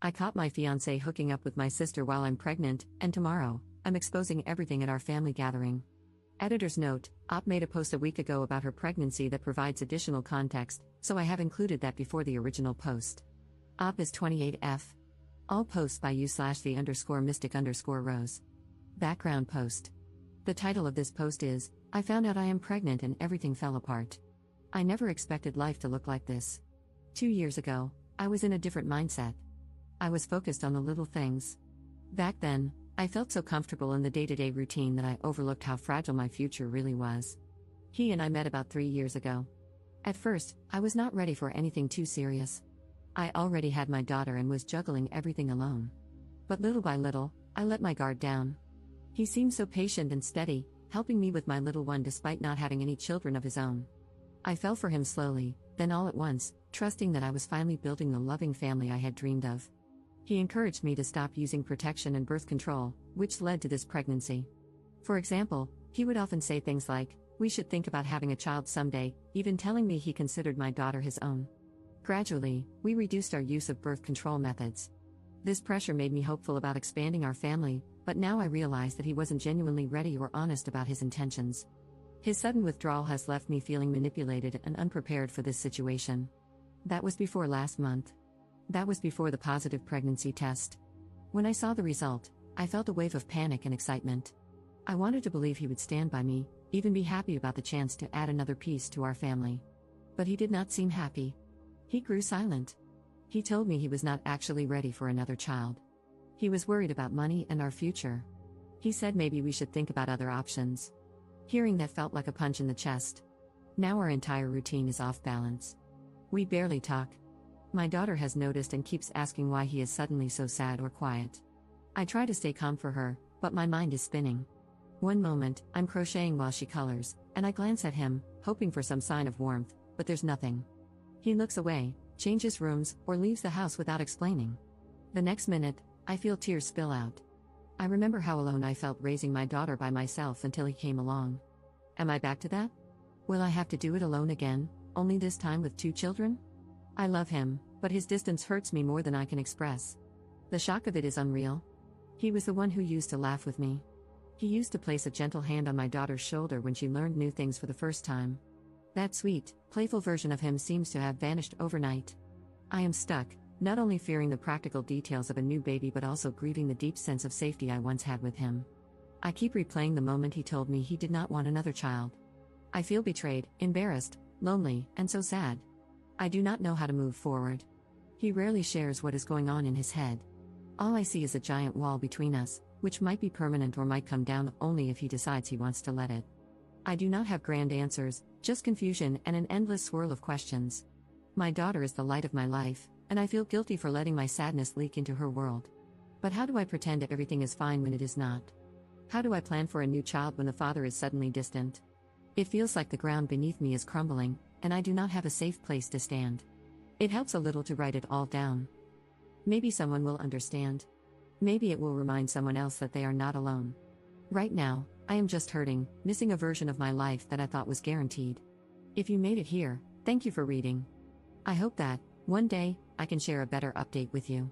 I caught my fiancé hooking up with my sister while I'm pregnant, and tomorrow, I'm exposing everything at our family gathering. Editor's note: Op made a post a week ago about her pregnancy that provides additional context, so I have included that before the original post. Op is 28F. All posts by you/the_mystic_rose. Background post. The title of this post is, I found out I am pregnant and everything fell apart. I never expected life to look like this. 2 years ago, I was in a different mindset. I was focused on the little things. Back then, I felt so comfortable in the day-to-day routine that I overlooked how fragile my future really was. He and I met about 3 years ago. At first, I was not ready for anything too serious. I already had my daughter and was juggling everything alone. But little by little, I let my guard down. He seemed so patient and steady, helping me with my little one despite not having any children of his own. I fell for him slowly, then all at once, trusting that I was finally building the loving family I had dreamed of. He encouraged me to stop using protection and birth control, which led to this pregnancy. For example, he would often say things like, "We should think about having a child someday," even telling me he considered my daughter his own. Gradually, we reduced our use of birth control methods. This pressure made me hopeful about expanding our family, but now I realize that he wasn't genuinely ready or honest about his intentions. His sudden withdrawal has left me feeling manipulated and unprepared for this situation. That was before last month. That was before the positive pregnancy test. When I saw the result, I felt a wave of panic and excitement. I wanted to believe he would stand by me, even be happy about the chance to add another piece to our family. But he did not seem happy. He grew silent. He told me he was not actually ready for another child. He was worried about money and our future. He said maybe we should think about other options. Hearing that felt like a punch in the chest. Now our entire routine is off balance. We barely talk. My daughter has noticed and keeps asking why he is suddenly so sad or quiet. I try to stay calm for her, but my mind is spinning. One moment, I'm crocheting while she colors, and I glance at him, hoping for some sign of warmth, but there's nothing. He looks away, changes rooms, or leaves the house without explaining. The next minute, I feel tears spill out. I remember how alone I felt raising my daughter by myself until he came along. Am I back to that? Will I have to do it alone again, only this time with 2 children? I love him, but his distance hurts me more than I can express. The shock of it is unreal. He was the one who used to laugh with me. He used to place a gentle hand on my daughter's shoulder when she learned new things for the first time. That sweet, playful version of him seems to have vanished overnight. I am stuck, not only fearing the practical details of a new baby but also grieving the deep sense of safety I once had with him. I keep replaying the moment he told me he did not want another child. I feel betrayed, embarrassed, lonely, and so sad. I do not know how to move forward. He rarely shares what is going on in his head. All I see is a giant wall between us, which might be permanent or might come down only if he decides he wants to let it. I do not have grand answers, just confusion and an endless swirl of questions. My daughter is the light of my life, and I feel guilty for letting my sadness leak into her world. But how do I pretend everything is fine when it is not? How do I plan for a new child when the father is suddenly distant? It feels like the ground beneath me is crumbling, and I do not have a safe place to stand. It helps a little to write it all down. Maybe someone will understand. Maybe it will remind someone else that they are not alone. Right now, I am just hurting, missing a version of my life that I thought was guaranteed. If you made it here, thank you for reading. I hope that, one day, I can share a better update with you.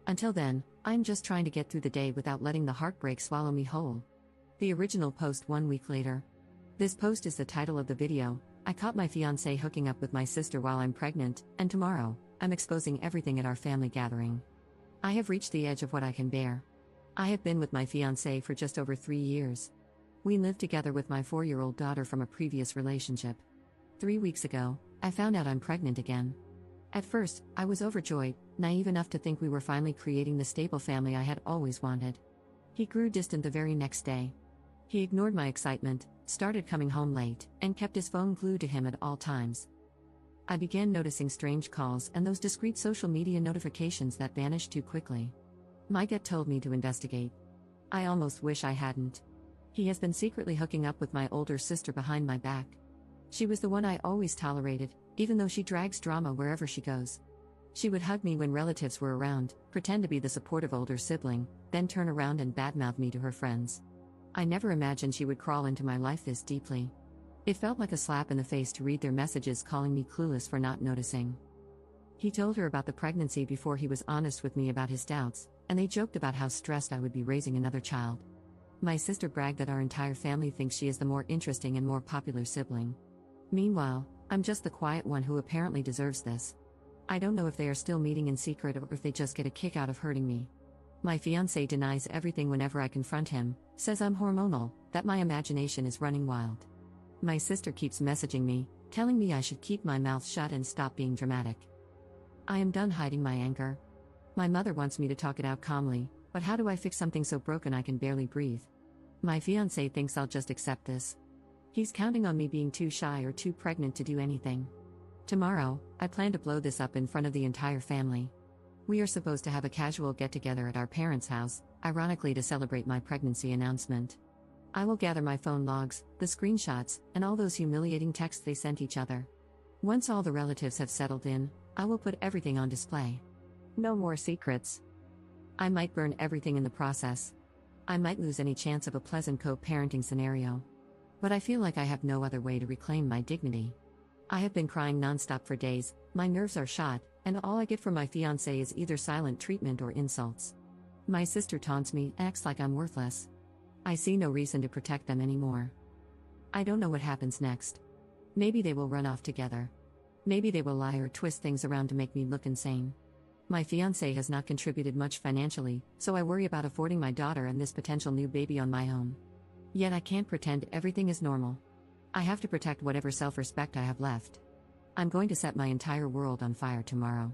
Until then, I'm just trying to get through the day without letting the heartbreak swallow me whole. The original post 1 week later. This post is the title of the video. I caught my fiancé hooking up with my sister while I'm pregnant, and tomorrow, I'm exposing everything at our family gathering. I have reached the edge of what I can bear. I have been with my fiancé for just over 3 years. We lived together with my 4-year-old daughter from a previous relationship. 3 weeks ago, I found out I'm pregnant again. At first, I was overjoyed, naive enough to think we were finally creating the stable family I had always wanted. He grew distant the very next day. He ignored my excitement, started coming home late, and kept his phone glued to him at all times. I began noticing strange calls and those discreet social media notifications that vanished too quickly. My gut told me to investigate. I almost wish I hadn't. He has been secretly hooking up with my older sister behind my back. She was the one I always tolerated, even though she drags drama wherever she goes. She would hug me when relatives were around, pretend to be the supportive older sibling, then turn around and badmouth me to her friends. I never imagined she would crawl into my life this deeply. It felt like a slap in the face to read their messages calling me clueless for not noticing. He told her about the pregnancy before he was honest with me about his doubts, and they joked about how stressed I would be raising another child. My sister bragged that our entire family thinks she is the more interesting and more popular sibling. Meanwhile, I'm just the quiet one who apparently deserves this. I don't know if they are still meeting in secret or if they just get a kick out of hurting me. My fiancé denies everything whenever I confront him, says I'm hormonal, that my imagination is running wild. My sister keeps messaging me, telling me I should keep my mouth shut and stop being dramatic. I am done hiding my anger. My mother wants me to talk it out calmly, but how do I fix something so broken I can barely breathe? My fiancé thinks I'll just accept this. He's counting on me being too shy or too pregnant to do anything. Tomorrow, I plan to blow this up in front of the entire family. We are supposed to have a casual get-together at our parents' house, ironically to celebrate my pregnancy announcement. I will gather my phone logs, the screenshots, and all those humiliating texts they sent each other. Once all the relatives have settled in, I will put everything on display. No more secrets. I might burn everything in the process. I might lose any chance of a pleasant co-parenting scenario. But I feel like I have no other way to reclaim my dignity. I have been crying nonstop for days, my nerves are shot, and all I get from my fiancé is either silent treatment or insults. My sister taunts me, acts like I'm worthless. I see no reason to protect them anymore. I don't know what happens next. Maybe they will run off together. Maybe they will lie or twist things around to make me look insane. My fiancé has not contributed much financially, so I worry about affording my daughter and this potential new baby on my own. Yet I can't pretend everything is normal. I have to protect whatever self-respect I have left. I'm going to set my entire world on fire tomorrow.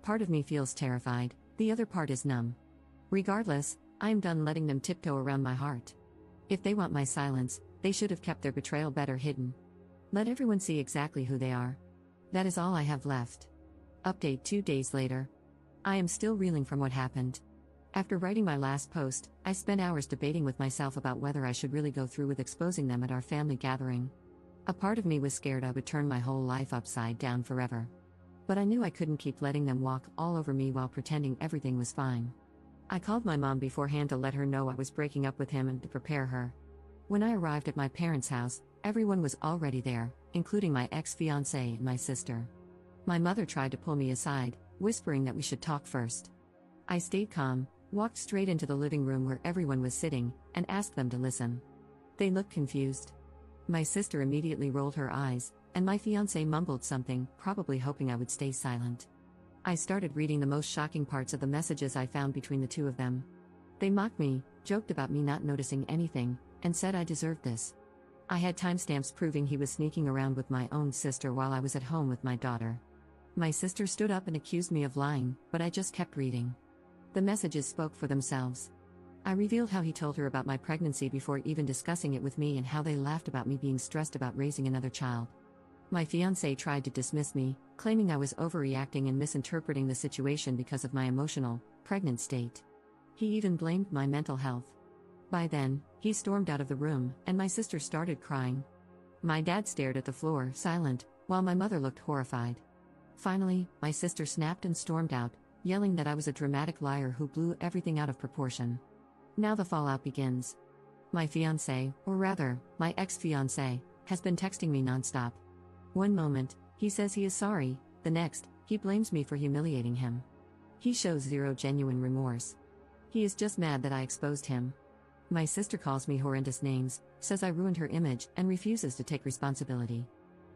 Part of me feels terrified, the other part is numb. Regardless, I am done letting them tiptoe around my heart. If they want my silence, they should have kept their betrayal better hidden. Let everyone see exactly who they are. That is all I have left. Update 2 days later. I am still reeling from what happened. After writing my last post, I spent hours debating with myself about whether I should really go through with exposing them at our family gathering. A part of me was scared I would turn my whole life upside down forever. But I knew I couldn't keep letting them walk all over me while pretending everything was fine. I called my mom beforehand to let her know I was breaking up with him and to prepare her. When I arrived at my parents' house, everyone was already there, including my ex-fiancé and my sister. My mother tried to pull me aside, whispering that we should talk first. I stayed calm, walked straight into the living room where everyone was sitting, and asked them to listen. They looked confused. My sister immediately rolled her eyes, and my fiancé mumbled something, probably hoping I would stay silent. I started reading the most shocking parts of the messages I found between the two of them. They mocked me, joked about me not noticing anything, and said I deserved this. I had timestamps proving he was sneaking around with my own sister while I was at home with my daughter. My sister stood up and accused me of lying, but I just kept reading. The messages spoke for themselves. I revealed how he told her about my pregnancy before even discussing it with me and how they laughed about me being stressed about raising another child. My fiancé tried to dismiss me, claiming I was overreacting and misinterpreting the situation because of my emotional, pregnant state. He even blamed my mental health. By then, he stormed out of the room, and my sister started crying. My dad stared at the floor, silent, while my mother looked horrified. Finally, my sister snapped and stormed out, yelling that I was a dramatic liar who blew everything out of proportion. Now the fallout begins. My fiancé, or rather, my ex-fiancé, has been texting me nonstop. One moment, he says he is sorry, the next, he blames me for humiliating him. He shows zero genuine remorse. He is just mad that I exposed him. My sister calls me horrendous names, says I ruined her image, and refuses to take responsibility.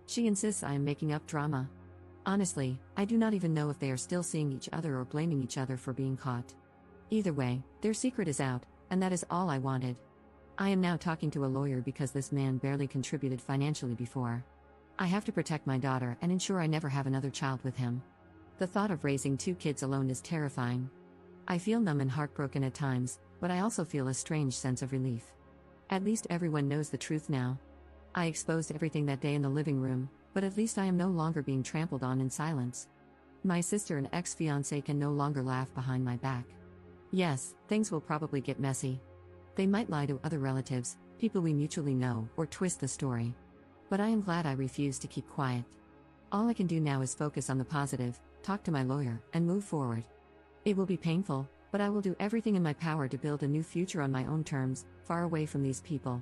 She insists I am making up drama. Honestly, I do not even know if they are still seeing each other or blaming each other for being caught. Either way, their secret is out, and that is all I wanted. I am now talking to a lawyer because this man barely contributed financially before. I have to protect my daughter and ensure I never have another child with him. The thought of raising 2 kids alone is terrifying. I feel numb and heartbroken at times, but I also feel a strange sense of relief. At least everyone knows the truth now. I exposed everything that day in the living room, but at least I am no longer being trampled on in silence. My sister and ex-fiancé can no longer laugh behind my back. Yes, things will probably get messy. They might lie to other relatives, people we mutually know, or twist the story. But I am glad I refused to keep quiet. All I can do now is focus on the positive, talk to my lawyer, and move forward. It will be painful, but I will do everything in my power to build a new future on my own terms, far away from these people.